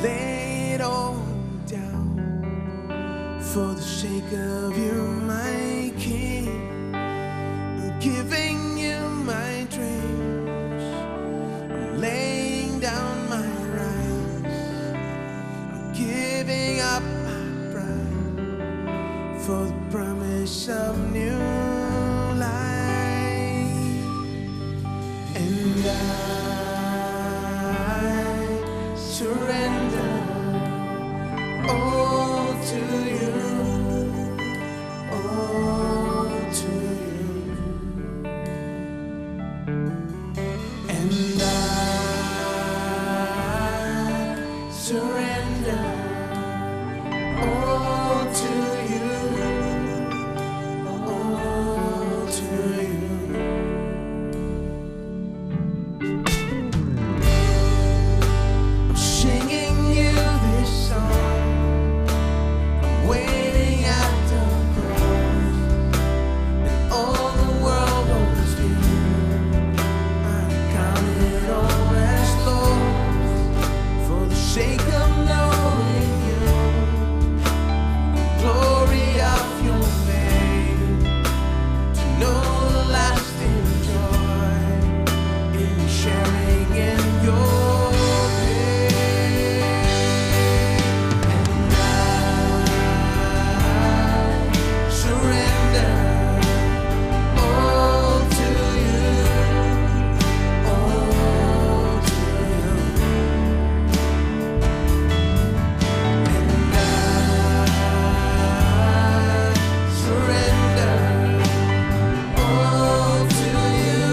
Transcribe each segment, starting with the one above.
lay it all down for the sake of you, my King. I'm giving you my dreams, I'm laying down my rights, I'm giving up my pride for the promise of new life. And I surrender all to you, all to you. And I surrender all to you, all to you. I'm singing you this song, I'm waiting at the cross, and all the world owes you. I count it all as lost for the sake of knowing you, the glory of your name, to know the lasting joy in sharing in your pain. And I surrender all to you, all to you. And I surrender all to you,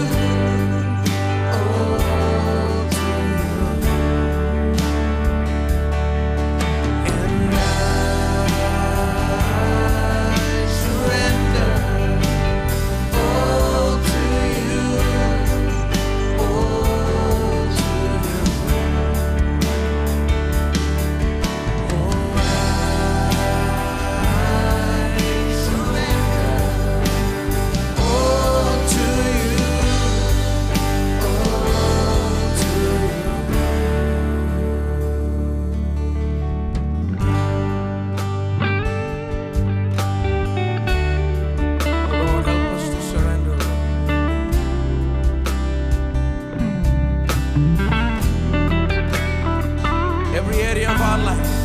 all to you. And I surrender all to you, all to you. Oh, I surrender all to you, all to you. Lord, help us to surrender. Every area of our life.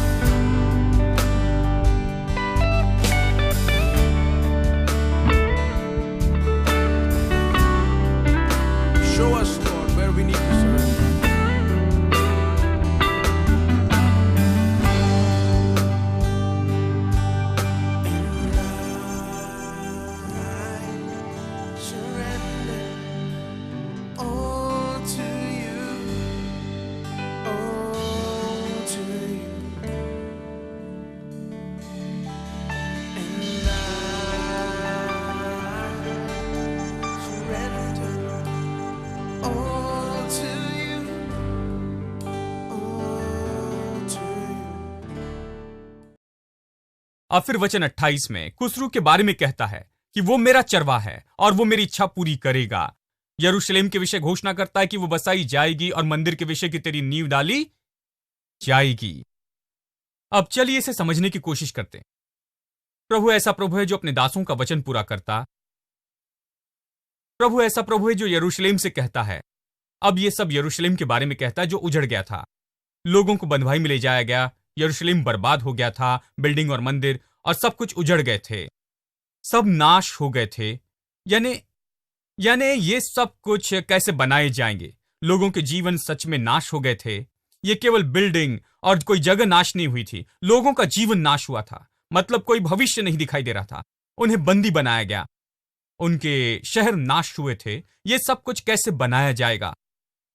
Show us, Lord, where we need to serve. And I surrender all to you, all to you. And I surrender all to you, all to you. अब फिर वचन 28 में खुसरू के बारे में कहता है कि वो मेरा चरवाहा है और वो मेरी इच्छा पूरी करेगा। यरूशलेम के विषय घोषणा करता है कि वो बसाई जाएगी और मंदिर के विषय की तेरी नींव डाली जाएगी। अब चलिए इसे समझने की कोशिश करते हैं। प्रभु ऐसा प्रभु है जो अपने दासों का वचन पूरा करता। प्रभु ऐसा प्रभु है जो यरूशलेम से कहता है। अब ये सब यरूशलेम के बारे में कहता है जो उजड़ गया था, लोगों को बंधुआई में ले जाया गया, यरूशलेम बर्बाद हो गया था, बिल्डिंग और मंदिर और सब कुछ उजड़ गए थे, सब नाश हो गए थे। यानी ये सब कुछ कैसे बनाए जाएंगे? लोगों के जीवन सच में नाश हो गए थे। ये केवल बिल्डिंग और कोई जगह नाश नहीं हुई थी, लोगों का जीवन नाश हुआ था। मतलब कोई भविष्य नहीं दिखाई दे रहा था। उन्हें बंदी बनाया गया, उनके शहर नाश हुए थे। ये सब कुछ कैसे बनाया जाएगा?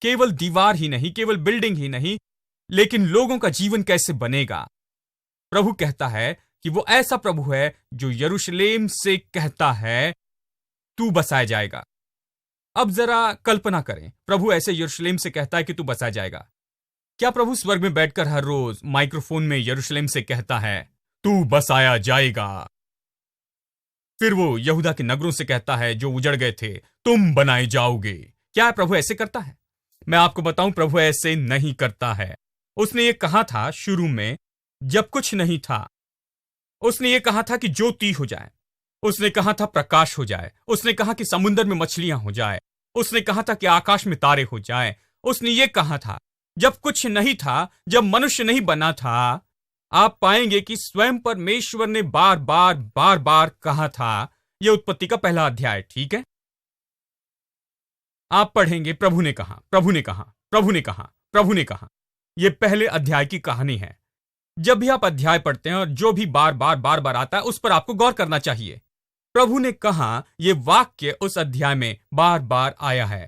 केवल दीवार ही नहीं, केवल बिल्डिंग ही नहीं, लेकिन लोगों का जीवन कैसे बनेगा? प्रभु कहता है कि वो ऐसा प्रभु है जो यरूशलेम से कहता है तू बसाया जाएगा। अब जरा कल्पना करें, प्रभु ऐसे यरूशलेम से कहता है कि तू बसाया जाएगा। क्या प्रभु स्वर्ग में बैठकर हर रोज माइक्रोफोन में यरूशलेम से कहता है तू बसाया जाएगा? फिर वो यहूदा के नगरों से कहता है जो उजड़ गए थे, तुम बनाए जाओगे। क्या प्रभु ऐसे करता है? मैं आपको बताऊं, प्रभु ऐसे नहीं करता है। उसने ये कहा था शुरू में, जब कुछ नहीं था। उसने ये कहा था कि ज्योति हो जाए। उसने कहा था प्रकाश हो जाए। उसने कहा कि समुद्र में मछलियां हो जाए। उसने कहा था कि आकाश में तारे हो जाए। उसने ये कहा था जब कुछ नहीं था, जब मनुष्य नहीं बना था। आप पाएंगे कि स्वयं परमेश्वर ने बार बार बार बार कहा था। यह उत्पत्ति का पहला अध्याय, ठीक है? आप पढ़ेंगे, प्रभु ने कहा, प्रभु ने कहा, प्रभु ने कहा, प्रभु ने कहा। यह पहले अध्याय की कहानी है। जब भी आप अध्याय पढ़ते हैं और जो भी बार बार बार बार आता है, उस पर आपको गौर करना चाहिए। प्रभु ने कहा, यह वाक्य उस अध्याय में बार बार आया है।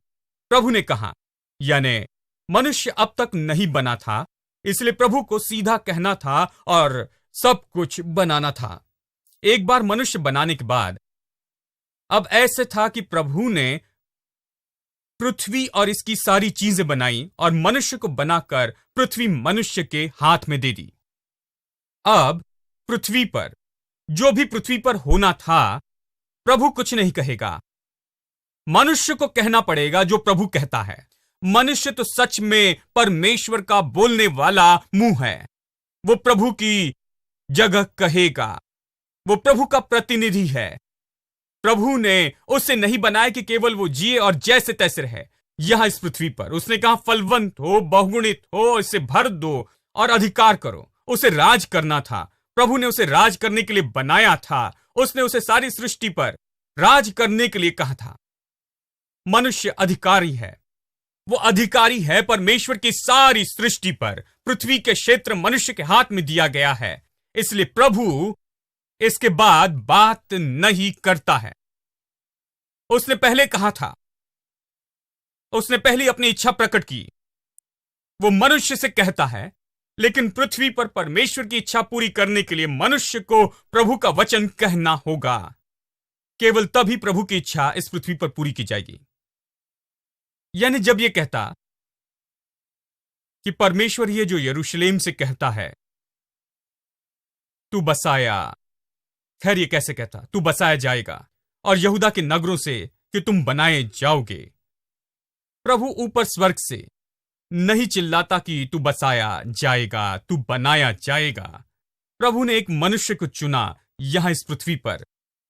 प्रभु ने कहा, यानी मनुष्य अब तक नहीं बना था, इसलिए प्रभु को सीधा कहना था और सब कुछ बनाना था। एक बार मनुष्य बनाने के बाद अब ऐसे था कि प्रभु ने पृथ्वी और इसकी सारी चीजें बनाई और मनुष्य को बनाकर पृथ्वी मनुष्य के हाथ में दे दी। अब पृथ्वी पर जो भी पृथ्वी पर होना था, प्रभु कुछ नहीं कहेगा, मनुष्य को कहना पड़ेगा जो प्रभु कहता है। मनुष्य तो सच में परमेश्वर का बोलने वाला मुंह है। वो प्रभु की जगह कहेगा। वो प्रभु का प्रतिनिधि है। प्रभु ने उसे नहीं बनाया कि केवल वो जिए और जैसे तैसे रहे यहां इस पृथ्वी पर। उसने कहा फलवंत हो, बहुगुणित हो, इसे भर दो और अधिकार करो। उसे राज करना था। प्रभु ने उसे राज करने के लिए बनाया था। उसने उसे सारी सृष्टि पर राज करने के लिए कहा था। मनुष्य अधिकारी है। वो अधिकारी है परमेश्वर की सारी सृष्टि पर। पृथ्वी के क्षेत्र मनुष्य के हाथ में दिया गया है। इसलिए प्रभु इसके बाद बात नहीं करता है। उसने पहले कहा था, उसने पहले अपनी इच्छा प्रकट की। वो मनुष्य से कहता है, लेकिन पृथ्वी पर परमेश्वर की इच्छा पूरी करने के लिए मनुष्य को प्रभु का वचन कहना होगा। केवल तभी प्रभु की इच्छा इस पृथ्वी पर पूरी की जाएगी। यानी जब यह कहता कि परमेश्वर ये जो यरूशलेम से कहता है, तू बसाया, खैर ये कैसे कहता, तू बसाया जाएगा, और यहूदा के नगरों से कि तुम बनाए जाओगे। प्रभु ऊपर स्वर्ग से नहीं चिल्लाता कि तू बसाया जाएगा, तू बनाया जाएगा। प्रभु ने एक मनुष्य को चुना यहां इस पृथ्वी पर,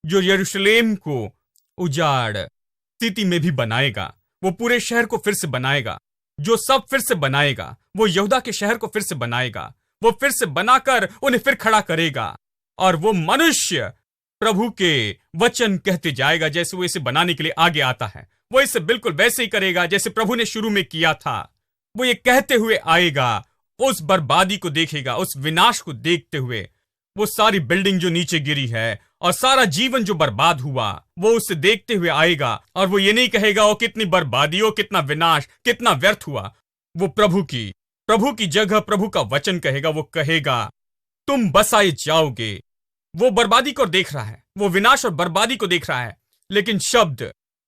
जो यरूशलेम को उजाड़ स्थिति में भी बनाएगा। वो पूरे शहर को फिर से बनाएगा, जो सब फिर से बनाएगा। वो यहूदा के शहर को फिर से बनाएगा। वो फिर से बनाकर उन्हें फिर खड़ा करेगा, और वो मनुष्य प्रभु के वचन कहते जाएगा। जैसे वो इसे बनाने के लिए आगे आता है, वो इसे बिल्कुल वैसे ही करेगा जैसे प्रभु ने शुरू में किया था। वो ये कहते हुए आएगा, उस बर्बादी को देखेगा, उस विनाश को देखते हुए। वो सारी बिल्डिंग जो नीचे गिरी है और सारा जीवन जो बर्बाद हुआ, वो उसे देखते हुए आएगा, और वो ये नहीं कहेगा ओ कितनी बर्बादी, ओ कितना विनाश, कितना व्यर्थ हुआ। वो प्रभु की जगह प्रभु का वचन कहेगा। वो कहेगा तुम बसाए जाओगे। वो बर्बादी को देख रहा है, वो विनाश और बर्बादी को देख रहा है, लेकिन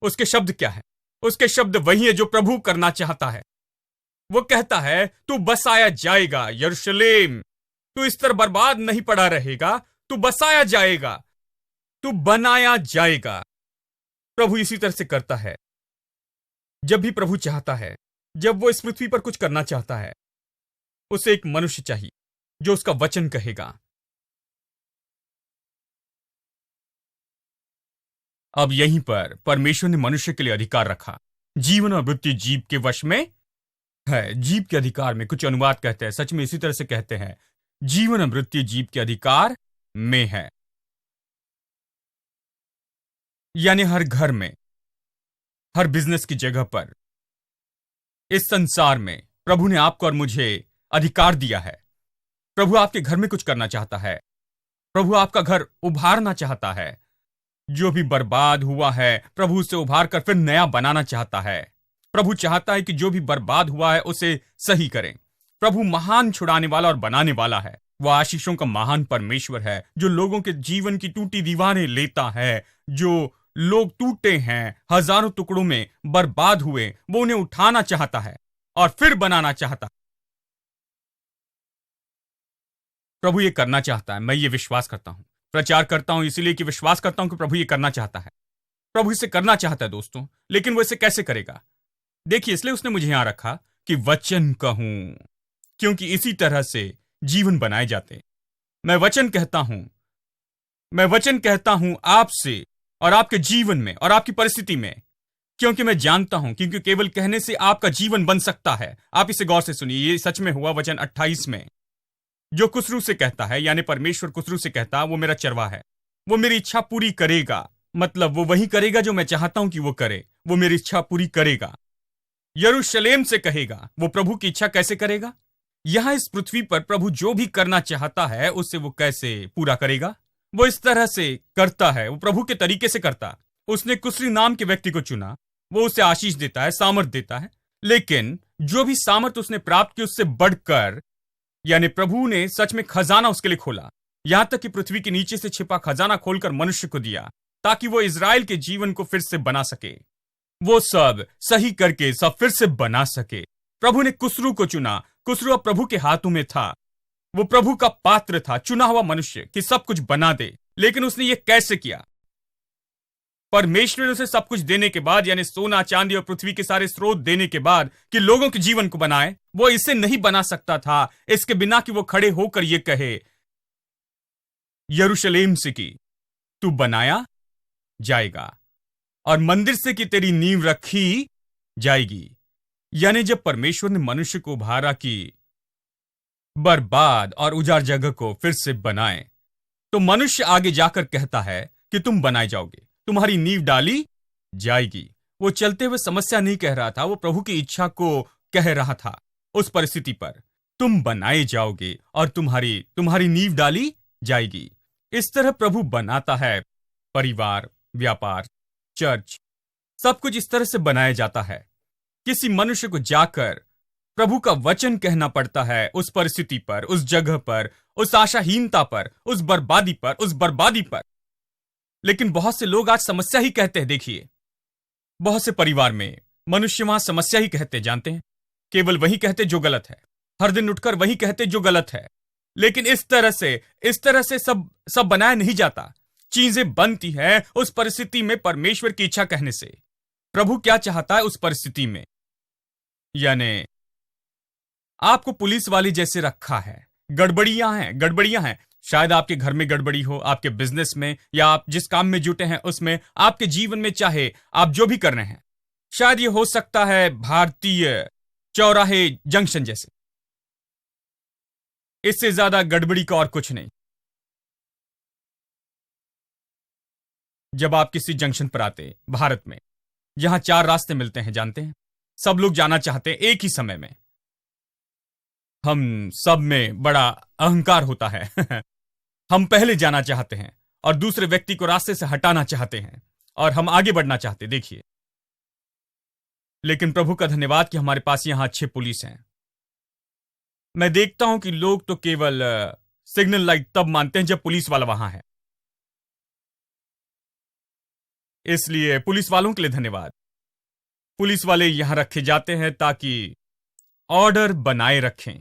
उसके शब्द क्या है? उसके शब्द वही है जो प्रभु करना चाहता है। वो कहता है तू बसाया जाएगा यरूशलेम, तू इस तरह बर्बाद नहीं पड़ा रहेगा, तू बसाया जाएगा, तू बनाया जाएगा। प्रभु इसी तरह से करता है। जब भी प्रभु चाहता है, जब वो इस पृथ्वी पर कुछ करना चाहता है, उसे एक मनुष्य चाहिए जो उसका वचन कहेगा। अब यहीं पर परमेश्वर ने मनुष्य के लिए अधिकार रखा। जीवन और मृत्यु जीव के वश में है। जीव के अधिकार में, कुछ अनुवाद कहते हैं, सच में इसी तरह से कहते हैं, जीवन और मृत्यु जीव के अधिकार में है। यानी हर घर में, हर बिजनेस की जगह पर, इस संसार में प्रभु ने आपको और मुझे अधिकार दिया है। प्रभु आपके घर में कुछ करना चाहता है। प्रभु आपका घर उभारना चाहता है। जो भी बर्बाद हुआ है, प्रभु उसे उभार कर फिर नया बनाना चाहता है। प्रभु चाहता है कि जो भी बर्बाद हुआ है उसे सही करें। प्रभु महान छुड़ाने वाला और बनाने वाला है। वह आशीषों का महान परमेश्वर है, जो लोगों के जीवन की टूटी दीवारें लेता है। जो लोग टूटे हैं, हजारों टुकड़ों में बर्बाद हुए, वो उन्हें उठाना चाहता है और फिर बनाना चाहता है। प्रभु ये करना चाहता है। मैं ये विश्वास करता हूं, प्रचार करता हूं इसलिए कि विश्वास करता हूं कि प्रभु ये करना चाहता है। प्रभु इसे करना चाहता है दोस्तों, लेकिन वो इसे कैसे करेगा? देखिए, इसलिए उसने मुझे यहां रखा कि वचन कहूं। क्योंकि इसी तरह से जीवन बनाए जाते। मैं वचन कहता हूं, मैं वचन कहता हूं आपसे और आपके जीवन में और आपकी परिस्थिति में, क्योंकि मैं जानता हूं, क्योंकि केवल कहने से आपका जीवन बन सकता है। आप इसे गौर से सुनिए, ये सच में हुआ। वचन 28 में, जो कुसरू से कहता है, यानी परमेश्वर कुसरू से कहता, वो मेरा चरवाहा है, वो मेरी इच्छा पूरी करेगा। मतलब वो वही करेगा जो मैं चाहता हूं कि वो करे, वो मेरी इच्छा पूरी करेगा। यरूशलेम से कहेगा, वो प्रभु की इच्छा कैसे करेगा? यहां इस पृथ्वी पर प्रभु जो भी करना चाहता है उसे वो कैसे पूरा करेगा? वो इस तरह से करता है, वो प्रभु के तरीके से करता। उसने कुसरी नाम के व्यक्ति को चुना, वो उसे आशीष देता है, सामर्थ देता है। लेकिन जो भी सामर्थ उसने प्राप्त की उससे बढ़कर, यानी प्रभु ने सच में खजाना उसके लिए खोला, यहां तक कि पृथ्वी के नीचे से छिपा खजाना खोलकर मनुष्य को दिया, ताकि वो इजराइल के जीवन को फिर से बना सके, वो सब सही करके सब फिर से बना सके। प्रभु ने कुसरू को चुना। कुसरू अब प्रभु के हाथों में था, वो प्रभु का पात्र था, चुना हुआ मनुष्य कि सब कुछ बना दे। लेकिन उसने ये कैसे किया? परमेश्वर ने उसे सब कुछ देने के बाद, यानी सोना चांदी और पृथ्वी के सारे स्रोत देने के बाद, कि लोगों के जीवन को बनाए, वो इसे नहीं बना सकता था इसके बिना कि वो खड़े होकर ये कहे यरूशलेम से कि तू बनाया जाएगा और मंदिर से कि तेरी नींव रखी जाएगी। यानी जब परमेश्वर ने मनुष्य को उभारा कि बर्बाद और उजाड़ जगह को फिर से बनाए, तो मनुष्य आगे जाकर कहता है कि तुम बनाए जाओगे, तुम्हारी नींव डाली जाएगी। वो चलते हुए समस्या नहीं कह रहा था, वो प्रभु की इच्छा को कह रहा था। उस परिस्थिति पर तुम बनाए जाओगे और तुम्हारी नींव डाली जाएगी। इस तरह प्रभु बनाता है परिवार, व्यापार, चर्च, सब कुछ इस तरह से बनाया जाता है। किसी मनुष्य को जाकर प्रभु का वचन कहना पड़ता है उस परिस्थिति पर, उस जगह पर, उस आशाहीनता पर, उस बर्बादी पर। लेकिन बहुत से लोग आज समस्या ही कहते हैं। देखिए, बहुत से परिवार में मनुष्य वहां समस्या ही कहते, जानते हैं, केवल वही कहते जो गलत है, हर दिन उठकर वही कहते जो गलत है। लेकिन इस तरह से सब बनाया नहीं जाता। चीजें बनती है उस परिस्थिति में परमेश्वर की इच्छा कहने से। प्रभु क्या चाहता है उस परिस्थिति में? यानी आपको पुलिस वाले जैसे रखा है, गड़बड़ियां हैं। शायद आपके घर में गड़बड़ी हो, आपके बिजनेस में, या आप जिस काम में जुटे हैं उसमें, आपके जीवन में, चाहे आप जो भी कर रहे हैं। शायद ये हो सकता है भारतीय चौराहे जंक्शन जैसे। इससे ज्यादा गड़बड़ी का और कुछ नहीं। जब आप किसी जंक्शन पर आते, भारत में, जहां 4 रास्ते मिलते हैं, जानते हैं, सब लोग जाना चाहते हैं एक ही समय में। हम सब में बड़ा अहंकार होता है हम पहले जाना चाहते हैं और दूसरे व्यक्ति को रास्ते से हटाना चाहते हैं और हम आगे बढ़ना चाहते, देखिए। लेकिन प्रभु का धन्यवाद कि हमारे पास यहां अच्छे पुलिस हैं। मैं देखता हूं कि लोग तो केवल सिग्नल लाइट तब मानते हैं जब पुलिस वाला वहां है। इसलिए पुलिस वालों के लिए धन्यवाद। पुलिस वाले यहां रखे जाते हैं ताकि ऑर्डर बनाए रखें।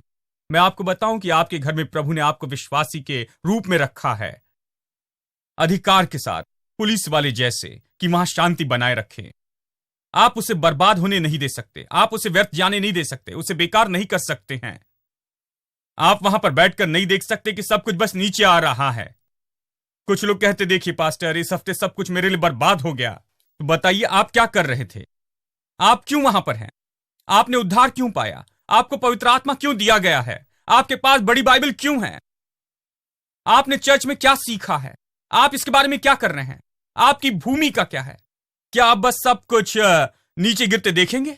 मैं आपको बताऊं कि आपके घर में प्रभु ने आपको विश्वासी के रूप में रखा है, अधिकार के साथ, पुलिस वाले जैसे, कि वहां शांति बनाए रखें। आप उसे बर्बाद होने नहीं दे सकते, आप उसे व्यर्थ जाने नहीं दे सकते, उसे बेकार नहीं कर सकते हैं। आप वहां पर बैठकर नहीं देख सकते कि सब कुछ बस नीचे आ रहा है। कुछ लोग कहते, देखिए पास्टर, इस हफ्ते सब कुछ मेरे लिए बर्बाद हो गया। तो बताइए आप क्या कर रहे थे? आप क्यों वहां पर हैं? आपने उद्धार क्यों पाया? आपको पवित्र आत्मा क्यों दिया गया है? आपके पास बड़ी बाइबल क्यों है? आपने चर्च में क्या सीखा है? आप इसके बारे में क्या कर रहे हैं? आपकी भूमिका क्या है? क्या आप बस सब कुछ नीचे गिरते देखेंगे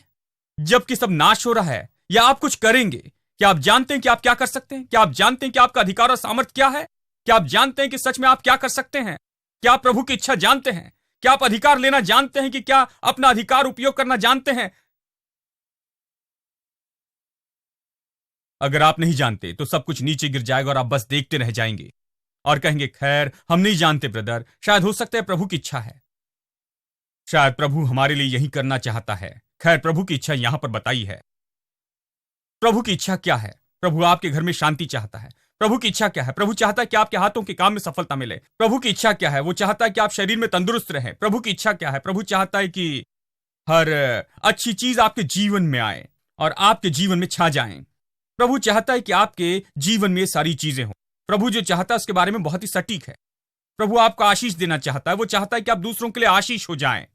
जबकि सब नाश हो रहा है, या आप कुछ करेंगे? क्या आप जानते हैं कि आप क्या कर सकते हैं? क्या आप जानते हैं कि आपका अधिकार और सामर्थ्य क्या है? क्या आप जानते हैं कि सच में आप क्या कर सकते हैं? क्या आप प्रभु की इच्छा जानते हैं? क्या आप अधिकार लेना जानते हैं? कि क्या अपना अधिकार उपयोग करना जानते हैं? अगर आप नहीं जानते तो सब कुछ नीचे गिर जाएगा और आप बस देखते रह जाएंगे और कहेंगे, खैर हम नहीं जानते ब्रदर, शायद हो सकता है प्रभु की इच्छा है, शायद प्रभु हमारे लिए यही करना चाहता है। खैर, प्रभु की इच्छा यहां पर बताई है। प्रभु की इच्छा क्या है? प्रभु आपके घर में शांति चाहता है। प्रभु की इच्छा क्या है? प्रभु चाहता है कि आपके हाथों के काम में सफलता मिले। प्रभु की इच्छा क्या है? वो चाहता है कि आप शरीर में तंदुरुस्त रहें। प्रभु की इच्छा क्या है? प्रभु चाहता है कि हर अच्छी चीज आपके जीवन में आए और आपके जीवन में छा जाएं। प्रभु चाहता है कि आपके जीवन में ये सारी चीजें हों। प्रभु जो चाहता है उसके बारे में बहुत ही सटीक है। प्रभु आपको आशीष देना चाहता है। वो चाहता है कि आप दूसरों के लिए आशीष हो जाएं।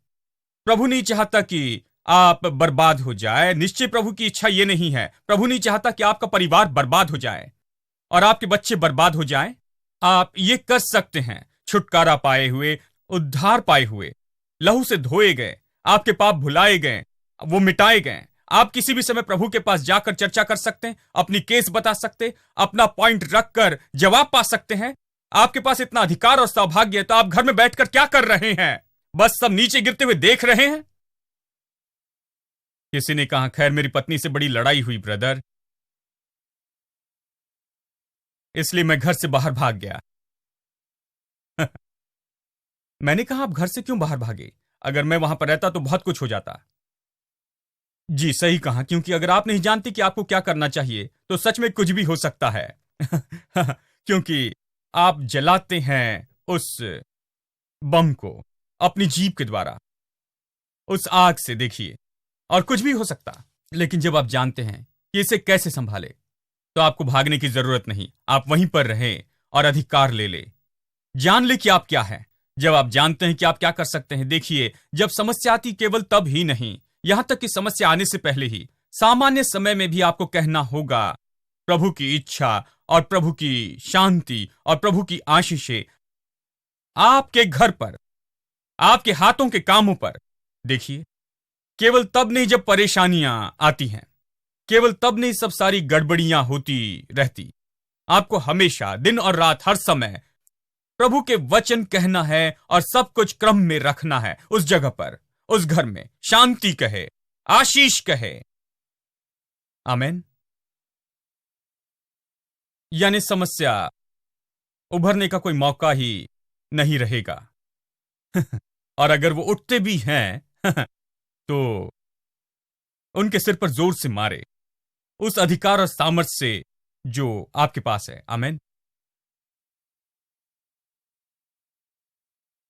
प्रभु नहीं चाहता कि आप बर्बाद हो जाए। निश्चय प्रभु की इच्छा ये नहीं है। प्रभु नहीं चाहता कि आपका परिवार बर्बाद हो जाए और आपके बच्चे बर्बाद हो जाएं। आप ये कर सकते हैं, छुटकारा पाए हुए, उद्धार पाए हुए, लहू से धोए गए, आपके पाप भुलाए गए, वो मिटाए गए। आप किसी भी समय प्रभु के पास जाकर चर्चा कर सकते हैं, अपनी केस बता सकते, अपना पॉइंट रखकर जवाब पा सकते हैं। आपके पास इतना अधिकार और सौभाग्य है, तो आप घर में बैठकर क्या कर रहे हैं? बस सब नीचे गिरते हुए देख रहे हैं। किसी ने कहा, खैर मेरी पत्नी से बड़ी लड़ाई हुई ब्रदर, इसलिए मैं घर से बाहर भाग गया। मैंने कहा, आप घर से क्यों बाहर भागे? अगर मैं वहां पर रहता तो बहुत कुछ हो जाता। जी सही कहा, क्योंकि अगर आप नहीं जानते कि आपको क्या करना चाहिए तो सच में कुछ भी हो सकता है। क्योंकि आप जलाते हैं उस बम को अपनी जीभ के द्वारा, उस आग से, देखिए, और कुछ भी हो सकता। लेकिन जब आप जानते हैं कि इसे कैसे संभाले, तो आपको भागने की जरूरत नहीं। आप वहीं पर रहें और अधिकार ले ले। जान ले कि आप क्या है। जब आप जानते हैं कि आप क्या कर सकते हैं, देखिए, जब समस्या आती केवल तब ही नहीं, यहां तक कि समस्या आने से पहले ही, सामान्य समय में भी आपको कहना होगा, प्रभु की इच्छा और प्रभु की शांति और प्रभु की आशीषें आपके घर पर, आपके हाथों के कामों पर। देखिए, केवल तब नहीं जब परेशानियां आती हैं, केवल तब नहीं सब सारी गड़बड़ियां होती रहती। आपको हमेशा, दिन और रात, हर समय प्रभु के वचन कहना है और सब कुछ क्रम में रखना है। उस जगह पर, उस घर में शांति कहे, आशीष कहे। आमीन। यानी समस्या उभरने का कोई मौका ही नहीं रहेगा। और अगर वो उठते भी हैं तो उनके सिर पर जोर से मारे, उस अधिकार और सामर्थ्य से जो आपके पास है। आमीन।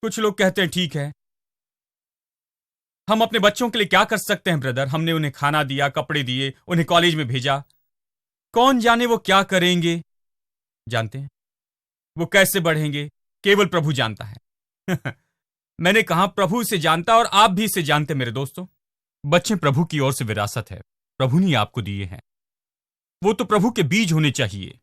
कुछ लोग कहते हैं, ठीक है, हम अपने बच्चों के लिए क्या कर सकते हैं ब्रदर? हमने उन्हें खाना दिया, कपड़े दिए, उन्हें कॉलेज में भेजा, कौन जाने वो क्या करेंगे? जानते हैं वो कैसे बढ़ेंगे? केवल प्रभु जानता है। मैंने कहा, प्रभु इसे जानता और आप भी इसे जानते मेरे दोस्तों। बच्चे प्रभु की ओर से विरासत है, प्रभु ने आपको दिए हैं। वो तो प्रभु के बीज होने चाहिए,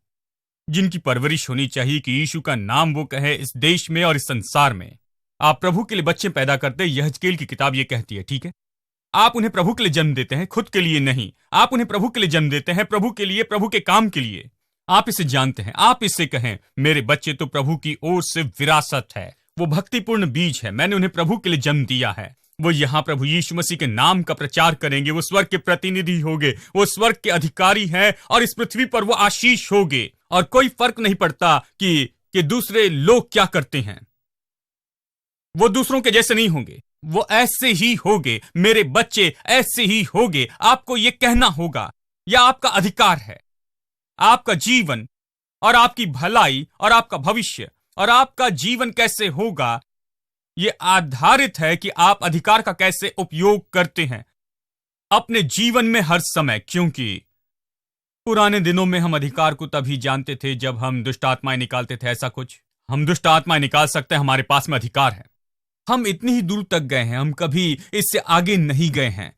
जिनकी परवरिश होनी चाहिए कि यीशु का नाम वो कहे इस देश में और इस संसार में। आप प्रभु के लिए बच्चे पैदा करते, यहेजकेल की किताब ये कहती है, ठीक है? आप उन्हें प्रभु के लिए जन्म देते हैं, खुद के लिए नहीं। आप उन्हें प्रभु के लिए जन्म देते हैं, प्रभु के लिए, प्रभु के काम के लिए। आप इसे जानते हैं। आप इससे कहें, मेरे बच्चे तो प्रभु की ओर से विरासत है, वो भक्तिपूर्ण बीज है, मैंने उन्हें प्रभु के लिए जन्म दिया है। वो यहां प्रभु यीशु मसीह के नाम का प्रचार करेंगे, वो स्वर्ग के प्रतिनिधि होंगे, वो स्वर्ग के अधिकारी हैं और इस पृथ्वी पर वो आशीष होंगे। और कोई फर्क नहीं पड़ता कि दूसरे लोग क्या करते हैं, वो दूसरों के जैसे नहीं होंगे, वो ऐसे ही होंगे। मेरे बच्चे ऐसे ही होंगे। आपको यह कहना होगा, यह आपका अधिकार है। आपका जीवन और आपकी भलाई और आपका भविष्य और आपका जीवन कैसे होगा, यह आधारित है कि आप अधिकार का कैसे उपयोग करते हैं अपने जीवन में हर समय। क्योंकि पुराने दिनों में हम अधिकार को तभी जानते थे जब हम दुष्ट आत्माएं निकालते थे। ऐसा कुछ, हम दुष्ट आत्माएं निकाल सकते हैं, हमारे पास में अधिकार है। हम इतनी ही दूर तक गए हैं, हम कभी इससे आगे नहीं गए हैं।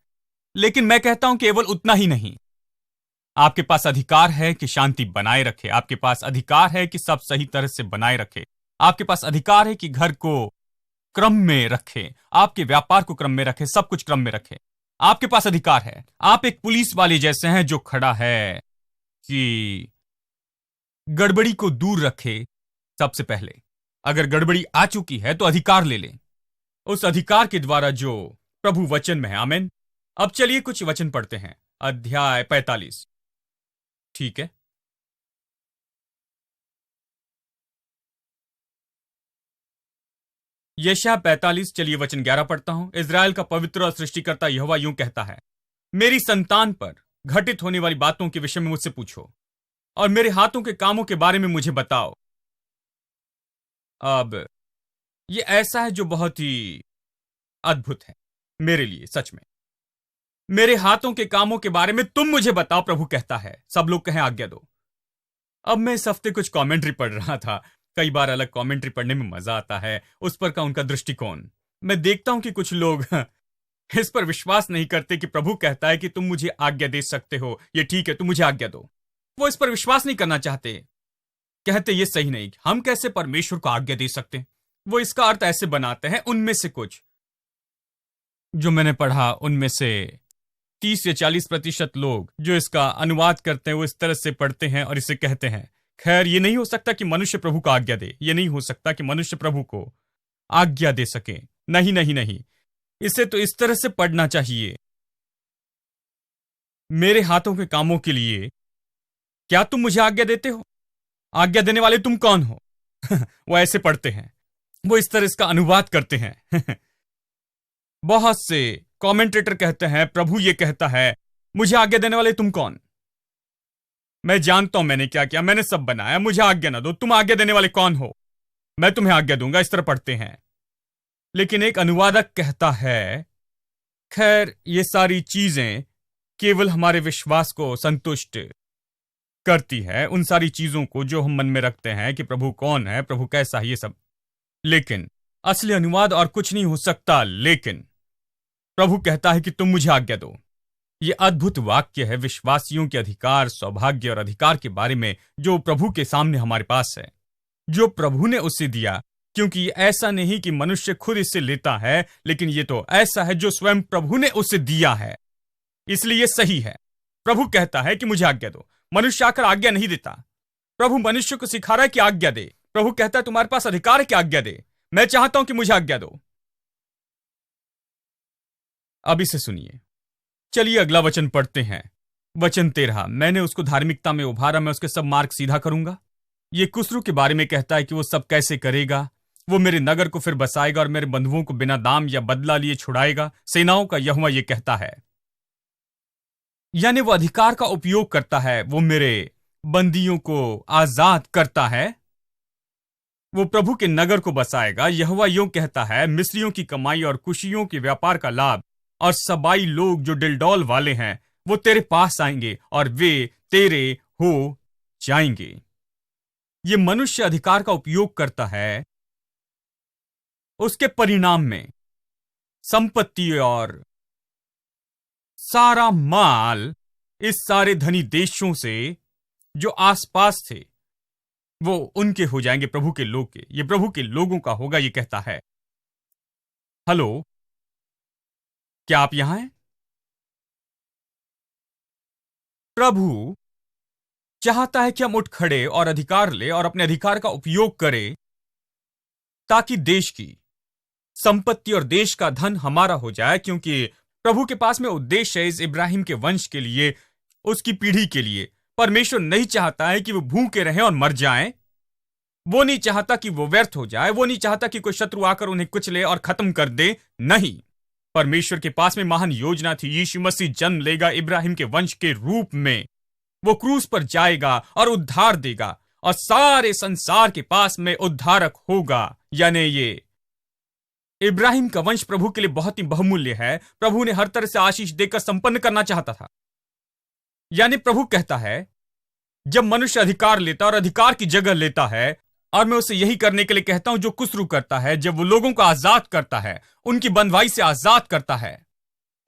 लेकिन मैं कहता हूं केवल उतना ही नहीं, आपके पास अधिकार है कि शांति बनाए रखे, आपके पास अधिकार है कि सब सही तरह से बनाए रखे, आपके पास अधिकार है कि घर को क्रम में रखे, आपके व्यापार को क्रम में रखे, सब कुछ क्रम में रखे। आपके पास अधिकार है। आप एक पुलिस वाले जैसे हैं जो खड़ा है कि गड़बड़ी को दूर रखे। सबसे पहले, अगर गड़बड़ी आ चुकी है तो अधिकार ले लें, उस अधिकार के द्वारा जो प्रभु वचन में है। आमीन। अब चलिए कुछ वचन पढ़ते हैं। अध्याय 45, ठीक है? यशायाह 45, चलिए वचन 11 पढ़ता हूं। इजराइल का पवित्र और सृष्टिकर्ता यहोवा यूं कहता है, मेरी संतान पर घटित होने वाली बातों के विषय में मुझसे पूछो और मेरे हाथों के कामों के बारे में मुझे बताओ। अब यह ऐसा है जो बहुत ही अद्भुत है मेरे लिए, सच में। मेरे हाथों के कामों के बारे में तुम मुझे बताओ, प्रभु कहता है। सब लोग कहें आज्ञा दो। अब मैं इस हफ्ते कुछ कमेंट्री पढ़ रहा था। कई बार अलग कमेंट्री पढ़ने में मजा आता है, उस पर का उनका दृष्टिकोण। मैं देखता हूं कि कुछ लोग इस पर विश्वास नहीं करते कि प्रभु कहता है कि तुम मुझे आज्ञा दे सकते हो, ये ठीक है, तुम मुझे आज्ञा दो। वो इस पर विश्वास नहीं करना चाहते, कहते ये सही नहीं, हम कैसे परमेश्वर को आज्ञा दे सकते हैं। वो इसका अर्थ ऐसे बनाते हैं। उनमें से कुछ जो मैंने पढ़ा, उनमें से 30 या 40% लोग जो इसका अनुवाद करते हैं वो इस तरह से पढ़ते हैं और इसे कहते हैं, खैर ये नहीं हो सकता कि मनुष्य प्रभु को आज्ञा दे, ये नहीं हो सकता कि मनुष्य प्रभु को आज्ञा दे सके। नहीं नहीं नहीं, इसे तो इस तरह से पढ़ना चाहिए, मेरे हाथों के कामों के लिए क्या तुम मुझे आज्ञा देते हो? आज्ञा देने वाले तुम कौन हो? वो ऐसे पढ़ते हैं, वो इस तरह इसका अनुवाद करते हैं। बहुत से कमेंटेटर कहते हैं प्रभु ये कहता है, मुझे आज्ञा देने वाले तुम कौन? मैं जानता हूं मैंने क्या किया, मैंने सब बनाया, मुझे आज्ञा ना दो, तुम आज्ञा देने वाले कौन हो? मैं तुम्हें आज्ञा दूंगा। इस तरह पढ़ते हैं। लेकिन एक अनुवादक कहता है, खैर ये सारी चीजें केवल हमारे विश्वास को संतुष्ट करती है, उन सारी चीजों को जो हम मन में रखते हैं कि प्रभु कौन है, प्रभु कैसा है, ये सब। लेकिन असली अनुवाद और कुछ नहीं हो सकता। लेकिन प्रभु कहता है कि तुम मुझे आज्ञा दो। यह अद्भुत वाक्य है विश्वासियों के अधिकार, सौभाग्य और अधिकार के बारे में, जो प्रभु के सामने हमारे पास है, जो प्रभु ने उसे दिया। क्योंकि ऐसा नहीं कि मनुष्य खुद इससे लेता है, लेकिन यह तो ऐसा है जो स्वयं प्रभु ने उसे दिया है, इसलिए यह सही है। प्रभु कहता है कि मुझे आज्ञा दो। मनुष्य आकर आज्ञा नहीं देता, प्रभु मनुष्य को सिखा रहा है कि आज्ञा दे। प्रभु कहता है तुम्हारे पास अधिकार है कि आज्ञा दे। मैं चाहता हूं कि मुझे आज्ञा दो। अब इसे सुनिए। चलिए अगला वचन पढ़ते हैं, वचन 13। मैंने उसको धार्मिकता में उभारा, मैं उसके सब मार्ग सीधा करूंगा। ये कुस्रू के बारे में कहता है कि वो सब कैसे करेगा। वो मेरे नगर को फिर बसाएगा और मेरे बंधुओं को बिना दाम या बदला लिए छुड़ाएगा। सेनाओं का यहोवा ये कहता है। यानी वो अधिकार का उपयोग करता है, वो मेरे बंदियों को आजाद करता है। वो प्रभु के नगर को बसाएगा। यहोवा यूं कहता है, मिस्रियों की कमाई और कुशियों के व्यापार का लाभ और सबाई लोग जो डिलडौल वाले हैं, वो तेरे पास आएंगे और वे तेरे हो जाएंगे। ये मनुष्य अधिकार का उपयोग करता है, उसके परिणाम में संपत्ति और सारा माल इस सारे धनी देशों से जो आसपास थे वो उनके हो जाएंगे, प्रभु के लोग के। ये प्रभु के लोगों का होगा, ये कहता है। हेलो, क्या आप यहां हैं? प्रभु चाहता है कि हम उठ खड़े और अधिकार ले और अपने अधिकार का उपयोग करें, ताकि देश की संपत्ति और देश का धन हमारा हो जाए। क्योंकि प्रभु के पास में उद्देश्य है इस इब्राहिम के वंश के लिए, उसकी पीढ़ी के लिए। परमेश्वर नहीं चाहता है कि वो भूखे रहें और मर जाएं। वो नहीं चाहता कि वो व्यर्थ हो जाए। वो नहीं चाहता कि कोई शत्रु आकर उन्हें कुचले और खत्म कर दे। नहीं, परमेश्वर के पास में महान योजना थी। यीशु मसीह जन्म लेगा इब्राहिम के वंश के रूप में। वो क्रूस पर जाएगा और उद्धार देगा और सारे संसार के पास में उद्धारक होगा। यानी ये इब्राहिम का वंश प्रभु के लिए बहुत ही बहुमूल्य है। प्रभु ने हर तरह से आशीष देकर संपन्न करना चाहता था। यानी प्रभु कहता है, जब मनुष्य अधिकार लेता और अधिकार की जगह लेता है, और मैं उसे यही करने के लिए कहता हूं जो कुस्रू करता है, जब वो लोगों को आजाद करता है, उनकी बंधुआई से आजाद करता है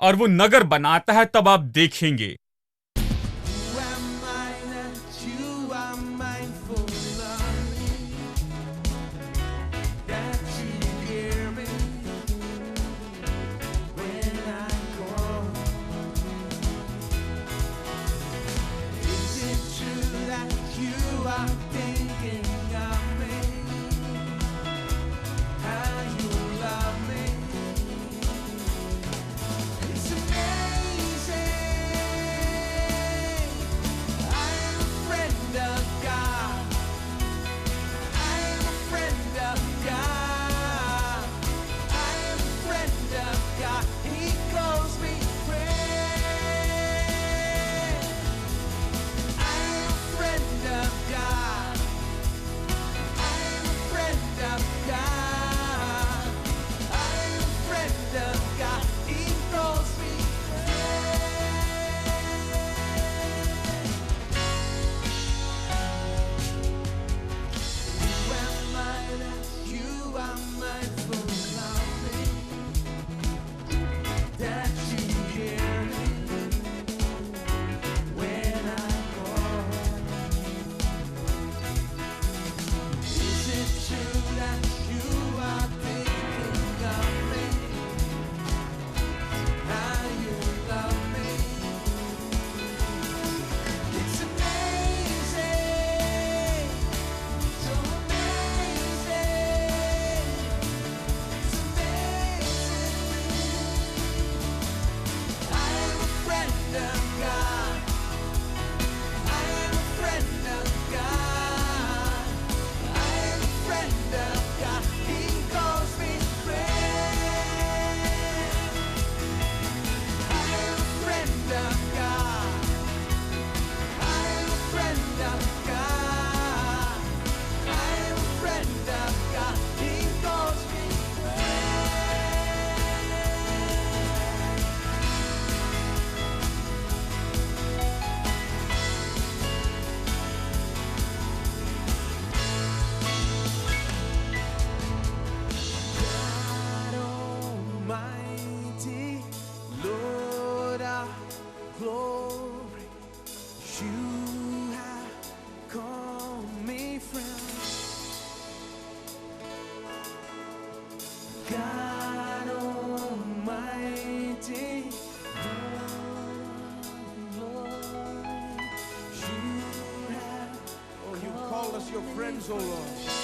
और वो नगर बनाता है, तब आप देखेंगे। your friends, oh Lord.